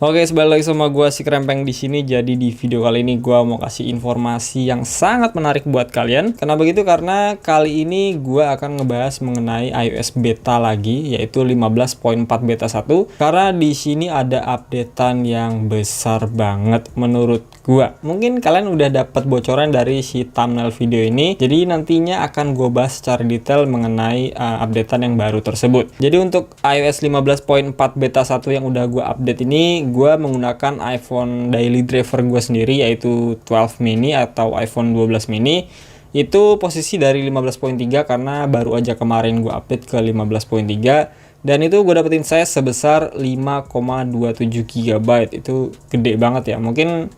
Oke, balik lagi sama gua si Krempeng di sini. Jadi di video kali ini gua mau kasih informasi yang sangat menarik buat kalian. Kenapa begitu? Karena kali ini gua akan ngebahas mengenai iOS beta lagi, yaitu 15.4 beta 1. Karena di sini ada updatean yang besar banget menurut gua. Mungkin kalian udah dapat bocoran dari si thumbnail video ini. Jadi nantinya akan gua bahas secara detail mengenai updatean yang baru tersebut. Jadi untuk iOS 15.4 beta 1 yang udah gua update ini, gue menggunakan iPhone daily driver gue sendiri, yaitu 12 mini atau iPhone 12 mini. Itu posisi dari 15.3 karena baru aja kemarin gue update ke 15.3, dan itu gue dapetin size sebesar 5,27 GB. Itu gede banget ya. Mungkin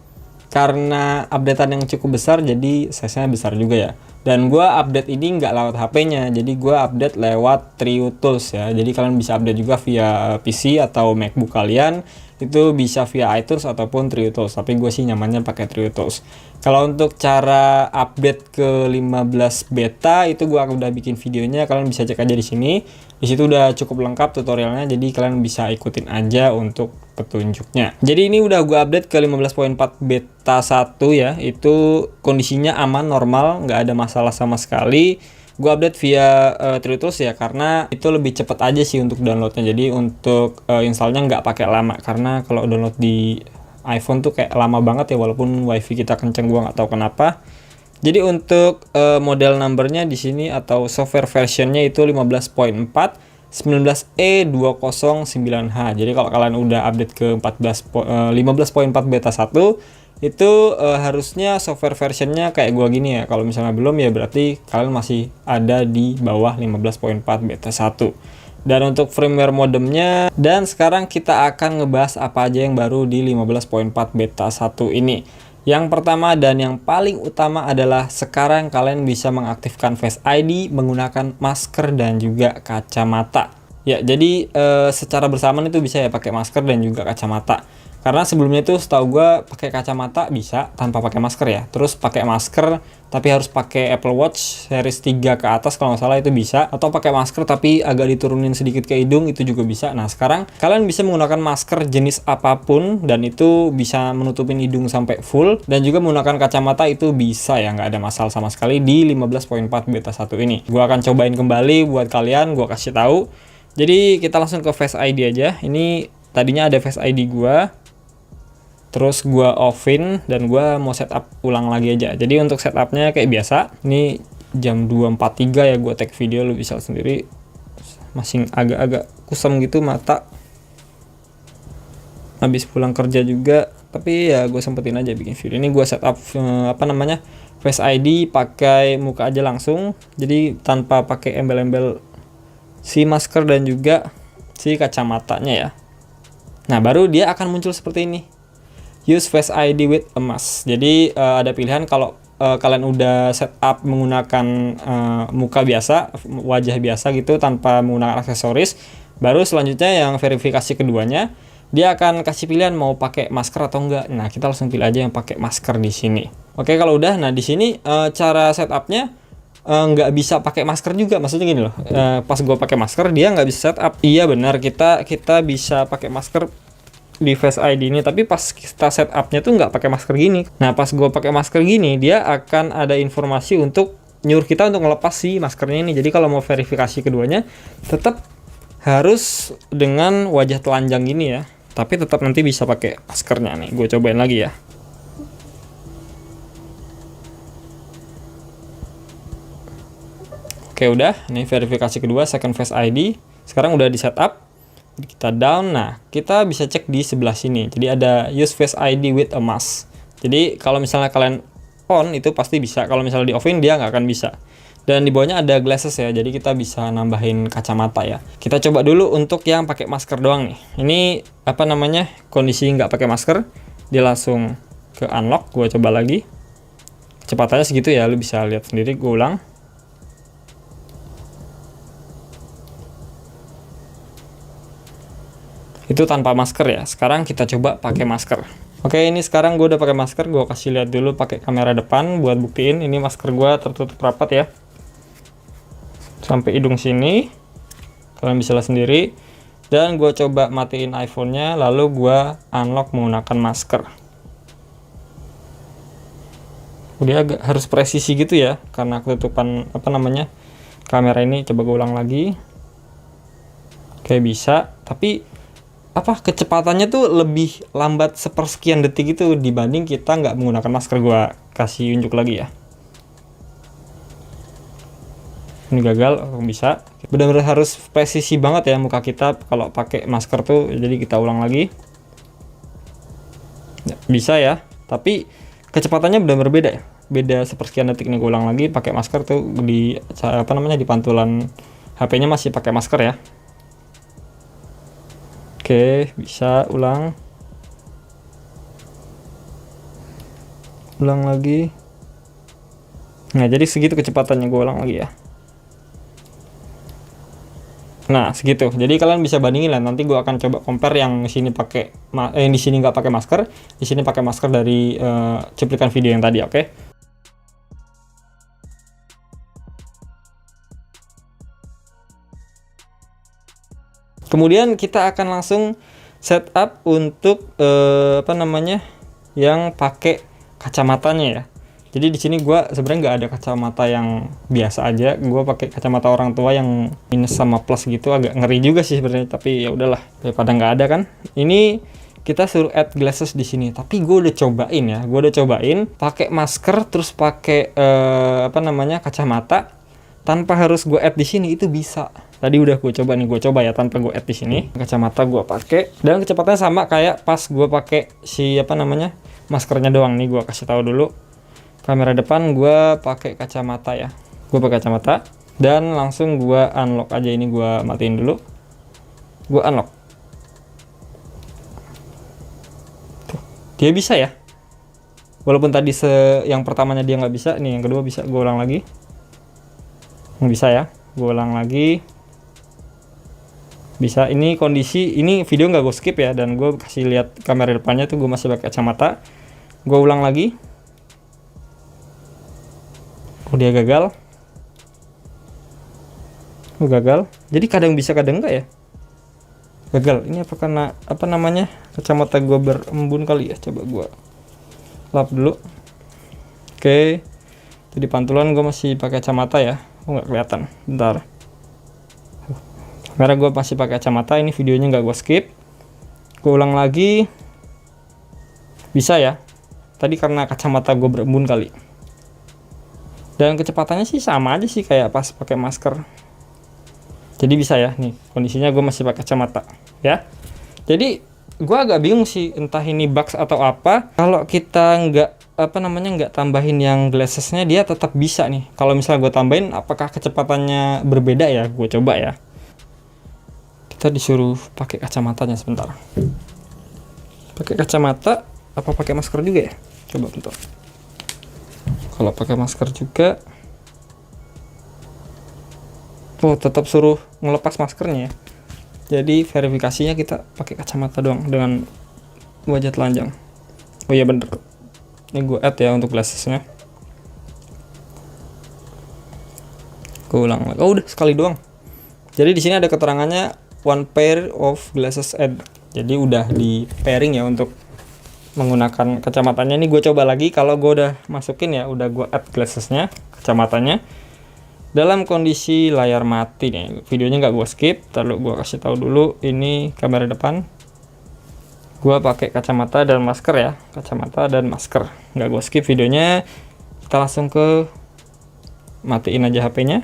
karena updatean yang cukup besar jadi size-nya besar juga ya. Dan gue update ini nggak lewat HP-nya, jadi gue update lewat Trio Tools ya. Jadi kalian bisa update juga via PC atau MacBook kalian, itu bisa via iTunes ataupun Trio Tools. Tapi gue sih nyamannya pakai Trio Tools. Kalau untuk cara update ke 15 beta itu gue udah bikin videonya, kalian bisa cek aja di sini. Di situ udah cukup lengkap tutorialnya, jadi kalian bisa ikutin aja untuk petunjuknya. Jadi ini udah gue update ke 15.4 beta 1 ya. Itu kondisinya aman, normal, nggak ada masalah sama sekali. Gue update via Trio Tools ya, karena itu lebih cepat aja sih untuk downloadnya. Jadi untuk installnya nggak pakai lama, karena kalau download di iPhone tuh kayak lama banget ya, walaupun wifi kita kenceng, gua nggak tahu kenapa. Jadi untuk model numbernya di sini atau software versionnya itu 15.4 19E209H. Jadi kalau kalian udah update ke 15.4 beta 1, itu harusnya software versionnya kayak gua gini ya. Kalau misalnya belum ya berarti kalian masih ada di bawah 15.4 beta 1. Dan untuk firmware modemnya, dan sekarang kita akan ngebahas apa aja yang baru di 15.4 beta 1 ini. Yang pertama dan yang paling utama adalah sekarang kalian bisa mengaktifkan Face ID menggunakan masker dan juga kacamata. Ya, jadi secara bersamaan itu bisa ya pakai masker dan juga kacamata. Karena sebelumnya itu setahu gue pakai kacamata bisa tanpa pakai masker ya. Terus pakai masker tapi harus pakai Apple Watch series 3 ke atas kalau nggak salah itu bisa. Atau pakai masker tapi agak diturunin sedikit ke hidung, itu juga bisa. Nah sekarang kalian bisa menggunakan masker jenis apapun dan itu bisa menutupin hidung sampai full. Dan juga menggunakan kacamata itu bisa ya, nggak ada masalah sama sekali di 15.4 beta 1 ini. Gue akan cobain kembali buat kalian, gue kasih tahu. Jadi kita langsung ke Face ID aja. Ini tadinya ada Face ID gue, terus gua offin dan gua mau setup ulang lagi aja. Jadi untuk setupnya kayak biasa. Ini jam 2.43 ya, gua tag video, lu bisa sendiri. Masih agak-agak kusam gitu mata. Habis pulang kerja juga, tapi ya gue sempetin aja bikin video. Ini gua setup Face ID pakai muka aja langsung. Jadi tanpa pakai embel-embel si masker dan juga si kacamatanya ya. Nah, baru dia akan muncul seperti ini. Use Face ID with a mask. Jadi ada pilihan kalau kalian udah setup menggunakan muka biasa, wajah biasa gitu tanpa menggunakan aksesoris. Baru selanjutnya yang verifikasi keduanya, dia akan kasih pilihan mau pakai masker atau enggak. Nah, kita langsung pilih aja yang pakai masker di sini. Oke, kalau udah, nah di sini cara setupnya nggak bisa pakai masker juga. Maksudnya gini loh, pas gue pakai masker dia nggak bisa setup. Iya benar, kita bisa pakai masker di Face ID ini, tapi pas kita setupnya tuh nggak pakai masker gini. Nah pas gue pakai masker gini, dia akan ada informasi untuk nyuruh kita untuk ngelepas si maskernya ini. Jadi kalau mau verifikasi keduanya tetap harus dengan wajah telanjang gini ya, tapi tetap nanti bisa pakai maskernya nih. Gue cobain lagi ya. Oke udah, ini verifikasi kedua second Face ID. Sekarang udah di setup. Kita down, nah kita bisa cek di sebelah sini. Jadi ada use Face ID with a mask. Jadi kalau misalnya kalian on itu pasti bisa. Kalau misalnya di offin dia nggak akan bisa. Dan di bawahnya ada glasses ya. Jadi kita bisa nambahin kacamata ya. Kita coba dulu untuk yang pakai masker doang nih. Ini kondisi nggak pakai masker. Dia langsung ke unlock. Gue coba lagi. Kecepatannya segitu ya. Lu bisa lihat sendiri. Gue ulang. Itu tanpa masker ya. Sekarang kita coba pakai masker. Oke, ini sekarang gue udah pakai masker. Gue kasih lihat dulu pakai kamera depan buat buktiin ini masker gue tertutup rapat ya, sampai hidung sini. Kalian bisa lihat sendiri. Dan gue coba matiin iPhone-nya, lalu gue unlock menggunakan masker. Dia agak harus presisi gitu ya, karena ketutupan kamera ini. Coba gue ulang lagi. Oke, bisa, tapi kecepatannya tuh lebih lambat sepersekian detik itu dibanding kita nggak menggunakan masker. Gue kasih unjuk lagi ya. Ini gagal. Bisa, benar-benar harus presisi banget ya muka kita kalau pakai masker tuh. Jadi kita ulang lagi. Bisa ya, tapi kecepatannya benar-benar beda ya, beda sepersekian detik. Nih gue ulang lagi pakai masker tuh, di di pantulan HP-nya masih pakai masker ya. Oke, bisa ulang lagi. Nah, jadi segitu kecepatannya, gue ulang lagi ya. Nah, segitu. Jadi kalian bisa bandingin lah. Nanti gue akan coba compare yang di sini pakai di sini nggak pakai masker, di sini pakai masker dari cuplikan video yang tadi, oke? Kemudian kita akan langsung setup untuk yang pakai kacamatanya ya. Jadi di sini gue sebenarnya nggak ada kacamata yang biasa aja. Gue pakai kacamata orang tua yang minus sama plus gitu, agak ngeri juga sih sebenarnya. Tapi ya udahlah, daripada nggak ada kan. Ini kita suruh add glasses di sini. Tapi gue udah cobain ya. Gue udah cobain pakai masker terus pakai kacamata tanpa harus gue add di sini, itu bisa. Tadi udah gue coba nih, gue coba ya tanpa gue add di sini. Kacamata gue pakai dan kecepatannya sama kayak pas gue pakai maskernya doang. Nih gue kasih tahu dulu. Kamera depan gue pakai kacamata ya. Gue pakai kacamata dan langsung gue unlock aja. Ini gue matiin dulu. Gue unlock. Tuh, dia bisa ya. Walaupun tadi yang pertamanya dia nggak bisa, nih yang kedua bisa. Gue ulang lagi. Nggak bisa ya. Gue ulang lagi. Bisa. Ini kondisi, ini video nggak gue skip ya, dan gue kasih lihat kamera depannya tuh gue masih pakai kacamata. Gue ulang lagi. Oh, dia gagal. Oh, gagal. Jadi kadang bisa kadang enggak ya. Gagal. Ini apa karena kacamata gue berembun kali ya. Coba gue lap dulu. Oke. Jadi pantulan gue masih pakai kacamata ya. Oh, nggak kelihatan. Bentar. Kamera gue masih pakai kacamata. Ini videonya nggak gue skip. Gue ulang lagi. Bisa ya. Tadi karena kacamata gue berembun kali. Dan kecepatannya sih sama aja sih kayak pas pakai masker. Jadi bisa ya, nih kondisinya gue masih pakai kacamata ya. Jadi gue agak bingung sih, entah ini bugs atau apa. Kalau kita nggak tambahin yang glassesnya, dia tetap bisa nih. Kalau misalnya gue tambahin, apakah kecepatannya berbeda ya? Gue coba ya. Kita disuruh pakai kacamatanya sebentar. Pakai kacamata apa pakai masker juga ya? Coba bentar. Kalau pakai masker juga, tetap suruh ngelepas maskernya ya. Jadi verifikasinya kita pakai kacamata doang dengan wajah telanjang. Oh iya bener. Ini gue add ya untuk glassesnya. Gue ulang lagi. Oh udah sekali doang. Jadi di sini ada keterangannya one pair of glasses add. Jadi udah di pairing ya untuk menggunakan kacamatanya. Ini gue coba lagi. Kalau gue udah masukin ya, udah gue add glassesnya, kacamatanya dalam kondisi layar mati nih. Videonya nggak gue skip. Lalu gue kasih tahu dulu, ini kamera depan gue pakai kacamata dan masker ya. Kacamata dan masker, nggak gue skip videonya. Kita langsung ke matiin aja HP-nya.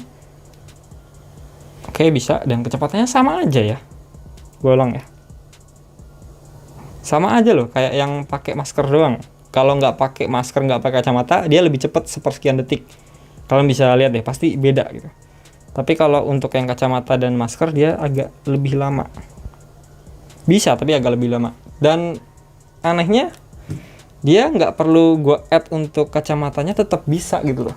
Oke, bisa. Dan kecepatannya sama aja ya. Gue ulang ya. Sama aja loh kayak yang pakai masker doang. Kalau nggak pakai masker, nggak pakai kacamata, dia lebih cepat sepersekian detik. Kalian bisa lihat deh, pasti beda gitu. Tapi kalau untuk yang kacamata dan masker, dia agak lebih lama. Bisa, tapi agak lebih lama. Dan anehnya, dia nggak perlu gue add untuk kacamatanya, tetap bisa gitu loh.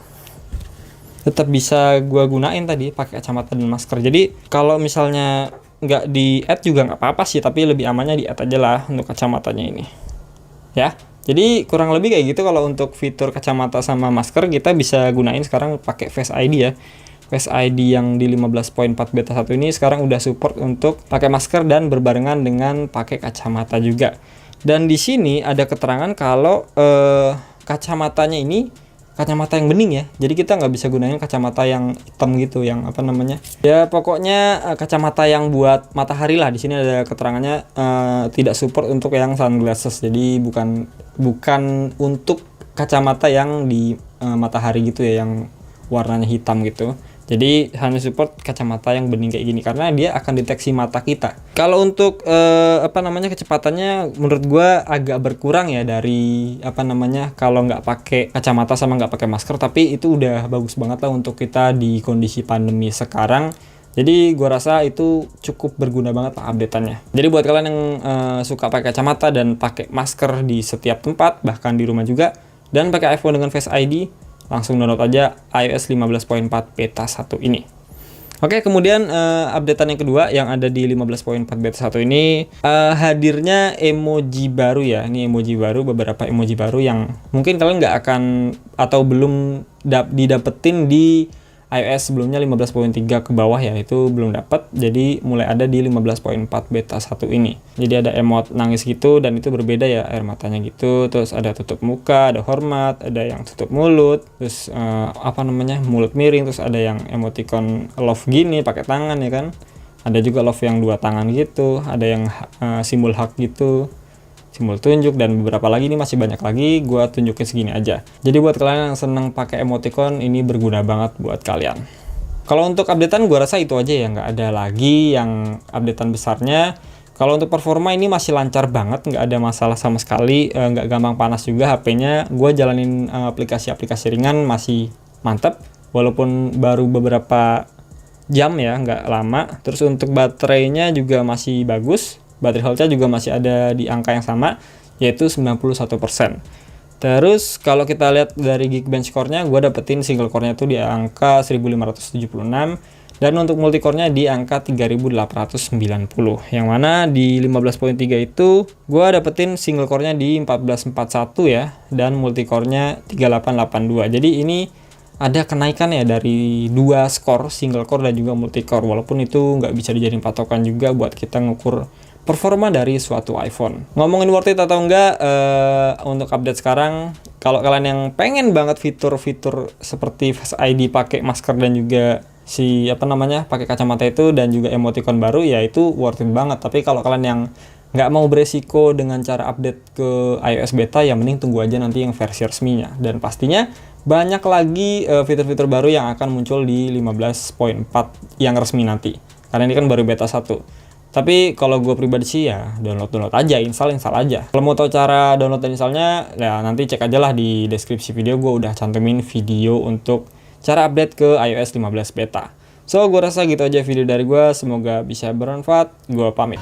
Tetap bisa gue gunain tadi pakai kacamata dan masker. Jadi kalau misalnya nggak di add juga nggak apa-apa sih, tapi lebih amannya di add aja lah untuk kacamatanya ini ya. Jadi kurang lebih kayak gitu. Kalau untuk fitur kacamata sama masker, kita bisa gunain sekarang pakai Face ID ya. Face ID yang di 15.4 beta 1 ini sekarang udah support untuk pakai masker dan berbarengan dengan pakai kacamata juga. Dan di sini ada keterangan kalau kacamatanya ini kacamata yang bening ya. Jadi kita nggak bisa gunain kacamata yang hitam gitu, yang apa namanya? Ya pokoknya kacamata yang buat matahari lah. Di sini ada keterangannya tidak support untuk yang sunglasses. Jadi bukan untuk kacamata yang di matahari gitu ya, yang warnanya hitam gitu. Jadi hanya support kacamata yang bening kayak gini karena dia akan deteksi mata kita. Kalau untuk kecepatannya menurut gua agak berkurang ya dari kalau nggak pakai kacamata sama nggak pakai masker, tapi itu udah bagus banget lah untuk kita di kondisi pandemi sekarang. Jadi gua rasa itu cukup berguna banget lah updateannya. Jadi buat kalian yang suka pakai kacamata dan pakai masker di setiap tempat, bahkan di rumah juga, dan pakai iPhone dengan Face ID, langsung download aja iOS 15.4 beta 1 ini. Oke, kemudian updatean yang kedua yang ada di 15.4 beta 1 ini hadirnya emoji baru ya. Ini emoji baru, beberapa emoji baru yang mungkin kalian nggak akan atau belum didapetin di iOS sebelumnya 15.3 ke bawah ya, itu belum dapat. Jadi mulai ada di 15.4 beta 1 ini. Jadi ada emot nangis gitu dan itu berbeda ya, air matanya gitu. Terus ada tutup muka, ada hormat, ada yang tutup mulut, terus mulut miring, terus ada yang emoticon love gini pakai tangan ya kan. Ada juga love yang dua tangan gitu, ada yang simbol hug gitu, simbol tunjuk, dan beberapa lagi. Ini masih banyak lagi, gua tunjukin segini aja. Jadi buat kalian yang seneng pakai emoticon, ini berguna banget buat kalian. Kalau untuk updatean gua rasa itu aja ya, nggak ada lagi yang updatean besarnya. Kalau untuk performa ini masih lancar banget, nggak ada masalah sama sekali, nggak gampang panas juga HP-nya. Gua jalanin aplikasi-aplikasi ringan masih mantap, walaupun baru beberapa jam ya, nggak lama. Terus untuk baterainya juga masih bagus. Baterai health-nya juga masih ada di angka yang sama, yaitu 91%. Terus kalau kita lihat dari Geekbench core-nya, gue dapetin single core-nya itu di angka 1576, dan untuk multicore-nya di angka 3890. Yang mana di 15.3 itu gue dapetin single core-nya di 1441 ya, dan multicore-nya 3882. Jadi ini ada kenaikan ya dari dua skor, single core dan juga multicore, walaupun itu nggak bisa dijadiin patokan juga buat kita ngukur performa dari suatu iPhone. Ngomongin worth it atau enggak untuk update sekarang, kalau kalian yang pengen banget fitur-fitur seperti Face ID pakai masker dan juga pakai kacamata itu dan juga emoticon baru, ya itu worth it banget. Tapi kalau kalian yang nggak mau beresiko dengan cara update ke iOS beta, ya mending tunggu aja nanti yang versi resminya. Dan pastinya banyak lagi fitur-fitur baru yang akan muncul di 15.4 yang resmi nanti. Karena ini kan baru beta 1. Tapi kalau gue pribadi sih ya download aja, install aja. Kalau mau tahu cara download dan installnya, ya nanti cek aja lah di deskripsi video, gue udah cantumin video untuk cara update ke iOS 15 beta. So, gue rasa gitu aja video dari gue, semoga bisa bermanfaat. Gue pamit.